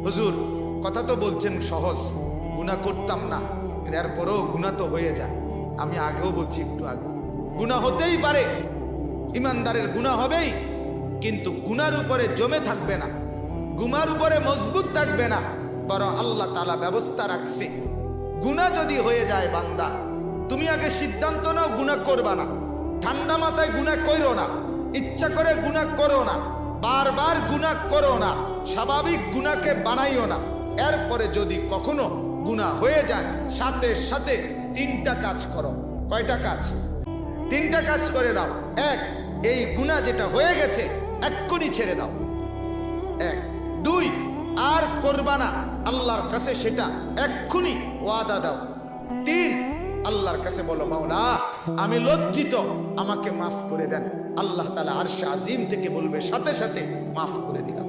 হুজুর কথা তো বলছেন সহজ, গুনাহ করতাম না, এরপরও গুনাহ তো হয়ে যায়। আমি আগেও বলছি, একটু আগে গুনাহ হতেই পারে, ইমানদারের গুনাহ হবেই, কিন্তু গুনার উপরে জমে থাকবে না, গুনার উপরে মজবুত থাকবে না। বরং আল্লাহ তাআলা ব্যবস্থা রাখছে, গুনাহ যদি হয়ে যায় বান্দা, তুমি আগে সিদ্ধান্ত নাও গুনাহ করবা না, ঠান্ডা মাথায় গুনাহ করো না, ইচ্ছা করে গুনাহ করো না, বারবার গুনাহ করো না, স্বাভাবিক গুনাহকে বানাইও না। এরপরে যদি কখনো গুনাহ হয়ে যায়, সাথে সাথে তিনটা কাজ করো। কয়টা কাজ? তিনটা কাজ করে নাও। এক, এই গুনাহ যেটা হয়ে গেছে এক্ষুনি ছেড়ে দাও। এক। দুই, আর করবা না, আল্লাহর কাছে সেটা এক্ষুনি ওয়াদা দাও। তিন, আল্লাহর কাছে বলো, মাওলা আমি লজ্জিত, আমাকে মাফ করে দেন। আল্লাহ তাআলা আরশে আজিম থেকে বলবে, সাথে সাথে মাফ করে দিলাম।